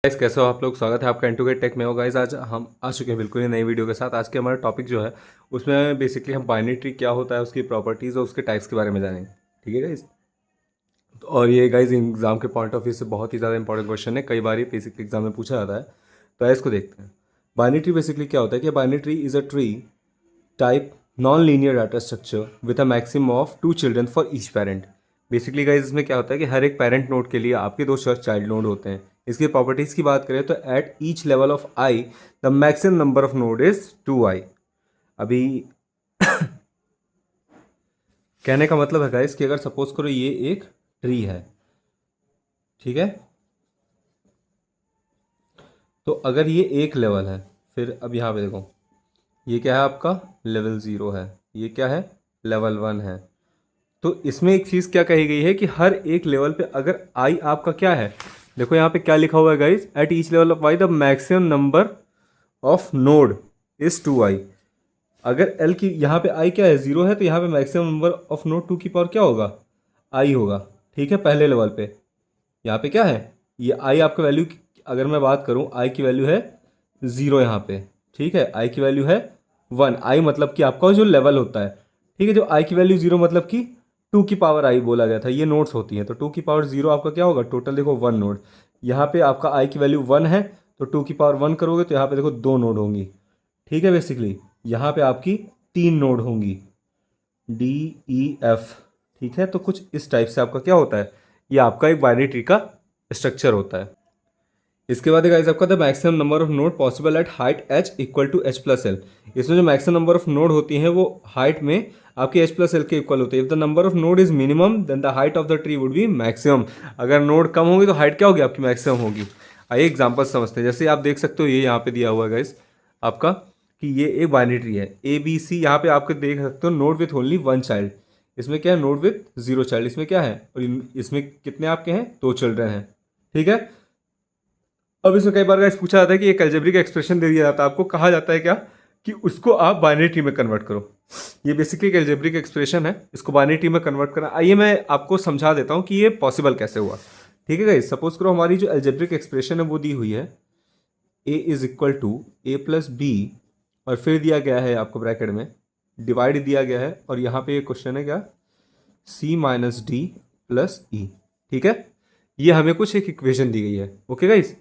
Guys कैसे हो आप लोग। स्वागत है आपका इनटू टेक में। हो गाइस आज हम आ चुके हैं बिल्कुल ही नई वीडियो के साथ। आज के हमारा टॉपिक जो है उसमें बेसिकली हम बाइनरी ट्री क्या होता है, उसकी प्रॉपर्टीज़ और उसके टाइप्स के बारे में जानेंगे। ठीक है गाइस। और ये गाइस एग्जाम के पॉइंट ऑफ व्यू से बहुत ही ज़्यादा इंपॉर्टेंट क्वेश्चन है, कई बार ये बेसिकली एग्जाम में पूछा जाता है। तो आइए इसको देखते हैं। बाइनरी ट्री बेसिकली क्या होता है कि binary tree is a tree type non linear data structure with a maximum of 2 children for each parent. Basically guys इसमें क्या होता है कि हर एक पेरेंट नोड के लिए आपके 2 चाइल्ड नोड होते हैं। इसकी प्रॉपर्टीज़ की बात करें तो at each level of I the maximum number of node is 2i। अभी कहने का मतलब है गाइज कि अगर सपोज करो ये एक ट्री है, ठीक है, तो अगर ये एक लेवल है, फिर अब यहाँ पे देखो ये क्या है, आपका लेवल 0 है, ये क्या है, लेवल 1 है। तो इसमें एक चीज़ क्या कही गई है कि हर एक लेवल पे अगर आई आपका क्या है, देखो यहाँ पे क्या लिखा हुआ है guys, at each level of I the maximum number of node is 2i। अगर एल की यहाँ पे आई क्या है, 0 है, तो यहाँ पे मैक्सिमम नंबर ऑफ नोड 2 की पावर क्या होगा, आई होगा। ठीक है, पहले लेवल पे यहाँ पे क्या है, ये आई आपका वैल्यू, अगर मैं बात करूँ आई की वैल्यू है 0 यहाँ पे। ठीक है, आई की वैल्यू है 1, आई मतलब कि आपका जो लेवल होता है। ठीक है, जो आई की वैल्यू 0 मतलब कि 2 की पावर आई बोला गया था, ये नोड्स होती हैं। तो 2 की पावर 0 आपका क्या होगा, टोटल देखो 1 नोड। यहाँ पे आपका आई की वैल्यू 1 है, तो 2 की पावर 1 करोगे तो यहाँ पे देखो 2 नोड होंगी। ठीक है, बेसिकली यहाँ पे आपकी 3 नोड होंगी, डी ई एफ। ठीक है, तो कुछ इस टाइप से आपका क्या होता है, ये आपका एक बाइनरी ट्री का स्ट्रक्चर होता है। इसके बाद गाइस आपका the maximum number of node possible at height H equal to H plus L. इसमें जो मैक्सिमम नंबर ऑफ नोड होती हैं वो हाइट में आपकी एच प्लस एल के इक्वल होती है। If the number of node is minimum then the height of the tree would be maximum. अगर नोड कम होगी तो हाइट क्या होगी, आपकी मैक्सिमम होगी। आइए एग्जाम्पल समझते हैं। जैसे आप देख सकते हो ये यहाँ पे दिया हुआ है गाइस आपका कि ये एक बाइनरी ट्री है ए बी सी। यहाँ पे आपको देख सकते हो नोड विथ ओनली 1 चाइल्ड। इसमें क्या है, नोड विथ 0 चाइल्ड। इसमें क्या है, और इसमें कितने आपके हैं, 2 चिल्ड्रन हैं। ठीक है, अब इसमें कई बार गाइस पूछा जाता है कि एक अलजेब्रिक एक्सप्रेशन दे दिया जाता है आपको, कहा जाता है क्या कि उसको आप बाइनरी ट्री में कन्वर्ट करो। ये बेसिकली एक अलजेब्रिक एक्सप्रेशन है, इसको बाइनरी ट्री में कन्वर्ट करना। आइए मैं आपको समझा देता हूँ कि ये पॉसिबल कैसे हुआ। ठीक है गाइस, सपोज करो हमारी जो अलजेब्रिक एक्सप्रेशन है वो दी हुई है A is equal to A plus B, और फिर दिया गया है आपको ब्रैकेट में डिवाइड दिया गया है, और यहाँ पे ये क्वेश्चन है क्या, सी माइनस डी प्लस ई। ठीक है, ये हमें कुछ एक इक्वेशन दी गई है। ओके गाइस,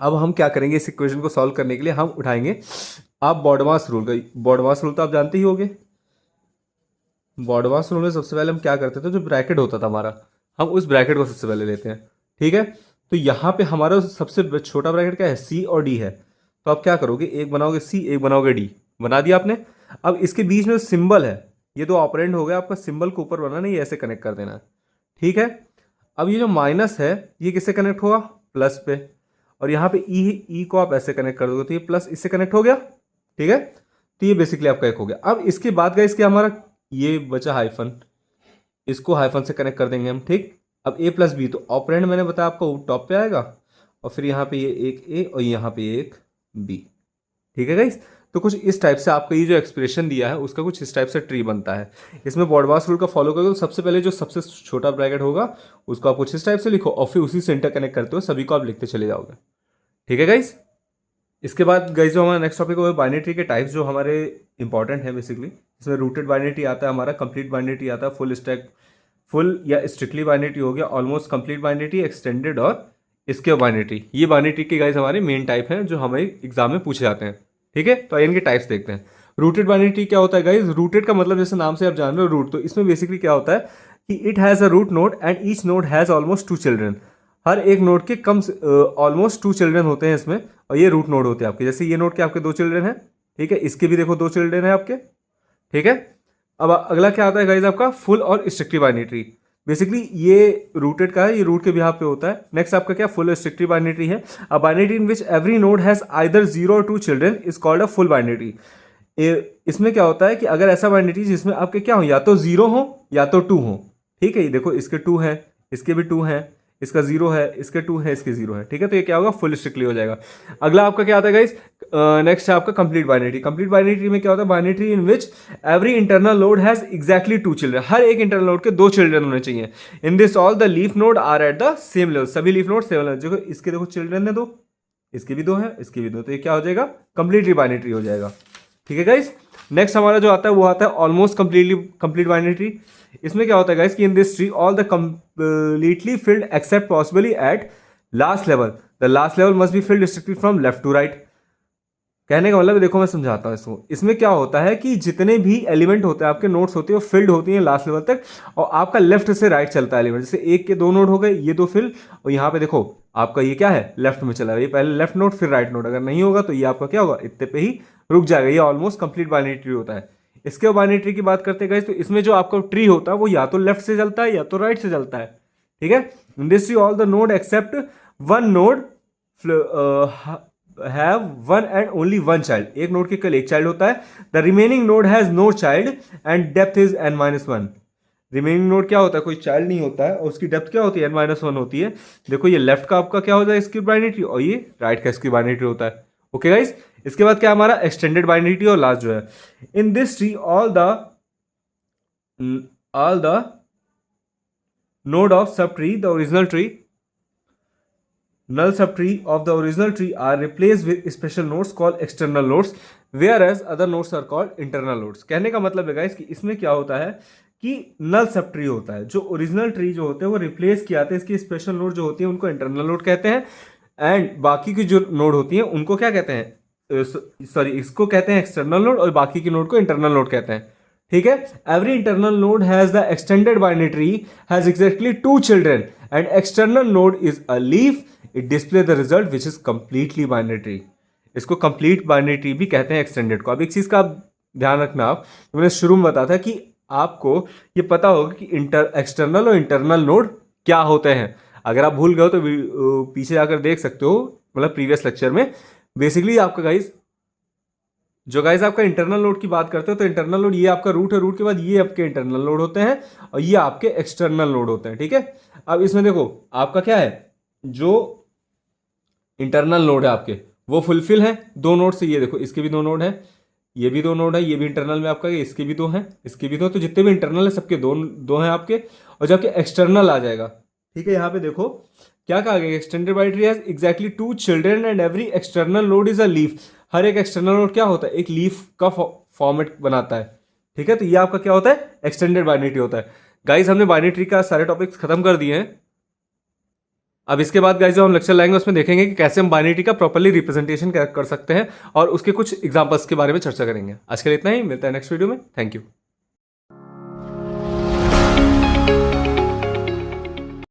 अब हम क्या करेंगे, इस इक्वेशन को सॉल्व करने के लिए हम उठाएंगे आप बॉडमास रूल का। बॉडमास रूल तो आप जानते ही होंगे। बॉडमास रूल में सबसे पहले हम क्या करते थे, जो ब्रैकेट होता था हमारा, हम उस ब्रैकेट को सबसे पहले लेते हैं। ठीक है, तो यहाँ पे हमारा सबसे छोटा ब्रैकेट क्या है, सी और डी है। तो आप क्या करोगे, एक बनाओगे सी, एक बनाओगे डी, बना दिया आपने। अब इसके बीच में सिंबल है, ये दो ऑपरेंड हो गया आपका, सिंबल को ऊपर बनाना, ये ऐसे कनेक्ट कर देना है। ठीक है, अब ये जो माइनस है ये किससे कनेक्ट होगा, प्लस पे, और यहाँ पे ई को आप ऐसे कनेक्ट कर दोगे तो ये प्लस इससे कनेक्ट हो गया। ठीक है, तो ये बेसिकली आपका एक हो गया। अब इसके बाद का इसके हमारा ये बचा हाइफन, इसको हाइफन से कनेक्ट कर देंगे हम। ठीक, अब ए प्लस बी, तो ऑपरेंड मैंने बताया आपको टॉप पे आएगा, और फिर यहाँ पे ये एक ए और यहाँ पे एक बी। ठीक है गाइस, तो कुछ इस टाइप से आपका ये जो एक्सप्रेशन दिया है उसका कुछ इस टाइप से ट्री बनता है। इसमें बॉडमास रूल का फॉलो करोगे तो सबसे पहले जो सबसे छोटा ब्रैकेट होगा उसको आप कुछ इस टाइप से लिखो, और फिर उसी से इंटर कनेक्ट करते हुए सभी को आप लिखते चले जाओगे। ठीक है गाइस, इसके बाद गाइस जो हमारा नेक्स्ट टॉपिक है बाइनरी ट्री के टाइप्स जो हमारे इंपॉर्टेंट है बेसिकली। इसमें रूटेड बाइनरी ट्री आता है हमारा, कंप्लीट बाइनरी ट्री आता है, फुल स्टैक, फुल या स्ट्रिक्टली बाइनरी ट्री हो गया, almost complete binary tree, extended और इसके बाइनरी ट्री। ये बाइनरी ट्री के गाइस हमारे मेन टाइप हैं जो हमें एग्जाम में पूछे जाते हैं। ठीक है, तो आइए इनके टाइप्स देखते हैं। रूटेड बाइनरी ट्री क्या होता है गाइस, रूटेड का मतलब जैसे नाम से आप जान रहे हो रूट, तो इसमें बेसिकली क्या होता है कि it has a root node and each node has almost 2 children. हर एक नोड के कम ऑलमोस्ट 2 चिल्ड्रन होते हैं इसमें, और ये रूट नोड होते हैं आपके। जैसे ये नोड के आपके 2 चिल्ड्रन हैं, ठीक है, इसके भी देखो 2 चिल्ड्रन हैं आपके। ठीक है, अब अगला क्या आता है गाइज आपका फुल और स्ट्रिक्टली बाइनरी ट्री। बेसिकली ये रूटेड का है, ये रूट के बिहाफ पे होता है। नेक्स्ट आपका क्या, फुल स्ट्रिक्टली बाइनरी ट्री है। A binary tree in which every node has either 0 और 2 children is called a full binary tree. इसमें क्या होता है कि अगर ऐसा बाइनरी ट्री जिसमें आपके क्या हो, या तो 0 हो या तो 2 हो। ठीक है, ये देखो इसके 2 हैं, इसके भी 2 हैं, इसका 0 है, इसके 2 है, इसके 0 है, ठीक है। तो ये क्या होगा, फुल स्ट्रिक्टली हो जाएगा। अगला आपका क्या आता है गाइस, नेक्स्ट है आपका complete binary tree. Complete binary tree में क्या होता है, binary tree in which every internal node has exactly 2 children, हर एक इंटरनल नोड के 2 चिल्ड्रन होने चाहिए। In this all the leaf node are at the same level, सभी लीफ नोड सेम लेवल। देखो इसके देखो चिल्ड्रन है 2, इसके भी 2 है, इसके भी 2, तो ये क्या हो जाएगा, कंप्लीटली बाइनरी ट्री हो जाएगा, ठीक है गाइस। नेक्स्ट हमारा जो आता है वो आता है ऑलमोस्ट कंप्लीट बाइनरी ट्री। इसमें क्या होता है गाइस कि in this tree all the completely filled except possibly at last level, the last level must be filled restricted from left to right. कहने का मतलब देखो मैं समझाता हूँ इसको। इसमें क्या होता है कि जितने भी एलिमेंट होते हैं आपके नोड्स होते हैं वो फिल्ड होती हैं लास्ट लेवल तक, और आपका लेफ्ट से राइट चलता है एलिमेंट। जैसे एक के 2 नोड हो गए, ये 2 फिल, और यहाँ पे देखो आपका ये क्या है, लेफ्ट में चला गया, ये पहले लेफ्ट नोड फिर राइट नोड, अगर नहीं होगा तो ये आपका क्या होगा, इतने पे ही रुक जाएगा। ये ऑलमोस्ट कंप्लीट बाइनरी ट्री होता है। इसके बाइनरी ट्री की बात करते हैं तो इसमें जो आपका ट्री होता है वो या तो लेफ्ट से चलता है या तो राइट से चलता है, ठीक है। In this tree all the node except one node have one and only one child, एक नोड के केवल एक चाइल्ड होता है। The remaining node has no child and depth is n-1। Remaining node क्या होता है, कोई चाइल्ड नहीं होता है और उसकी डेप्थ क्या होती है, n-1 होती है। देखो ये लेफ्ट का आपका क्या होता है, इसकी बाइनरी ट्री, और ये राइट का इसकी बाइनरी ट्री होता है, ओके गाइस। इसके बाद क्या हमारा एक्सटेंडेड बाइनरी ट्री, और लास्ट जो है in this tree all the node of sub tree the original tree null subtree of the original tree are replaced with special nodes called external nodes whereas other nodes are called internal nodes। कहने का मतलब है guys कि इसमें क्या होता है कि नल सब ट्री होता है, जो ओरिजिनल ट्री जो होते हैं वो रिप्लेस किए जाते हैं, इसकी स्पेशल नोड जो होती है उनको इंटरनल नोड कहते हैं, एंड बाकी की जो नोड होती है उनको क्या कहते हैं, सॉरी इसको कहते हैं एक्सटर्नल नोड, और बाकी की नोड को इंटरनल नोड कहते हैं, ठीक है। Every internal node has the extended binary tree has exactly 2 children and external node is a leaf, it display the result which is completely binary tree. इसको complete binary tree भी कहते हैं extended को। अब एक चीज का आप ध्यान रखना, आप मैंने शुरू में बताया था कि आपको ये पता होगा कि एक्सटर्नल और इंटरनल नोड क्या होते हैं। अगर आप भूल गए हो तो पीछे जाकर देख सकते हो, मतलब प्रीवियस लेक्चर में। बेसिकली आपका गाइज आपका इंटरनल नोड की बात करते हो तो इंटरनल नोड ये आपका रूट है, रूट के बाद ये आपके इंटरनल नोड होते हैं और ये आपके एक्सटर्नल नोड होते हैं, ठीक है। अब इसमें देखो आपका क्या है, जो इंटरनल नोड है आपके वो फुलफिल है 2 नोड से। ये देखो इसके भी 2 नोड है, ये भी 2 नोड है, ये भी इंटरनल में आपका, इसके भी 2 हैं, इसके भी 2, तो जितने भी इंटरनल है सबके 2 हैं आपके। और जब आपके एक्सटर्नल आ जाएगा, ठीक है, यहाँ पे देखो क्या कहा गया, extended binary tree has exactly 2 children and every external node is a leaf. हर एक एक्सटर्नल नोड क्या होता है, एक लीफ का फॉर्मेट बनाता है, ठीक है। तो ये आपका क्या होता है, एक्सटेंडेड बाइनरी ट्री होता है। गाइस हमने बाइनरी ट्री का सारे टॉपिक्स खत्म कर दिए हैं। अब इसके बाद गाइस जो हम लेक्चर लाएंगे उसमें देखेंगे कि कैसे हम बाइनरी ट्री का प्रॉपर्ली रिप्रेजेंटेशन कर सकते हैं और उसके कुछ एग्जांपल्स के बारे में चर्चा करेंगे। आज के लिए इतना ही, मिलता है नेक्स्ट वीडियो में। Thank you.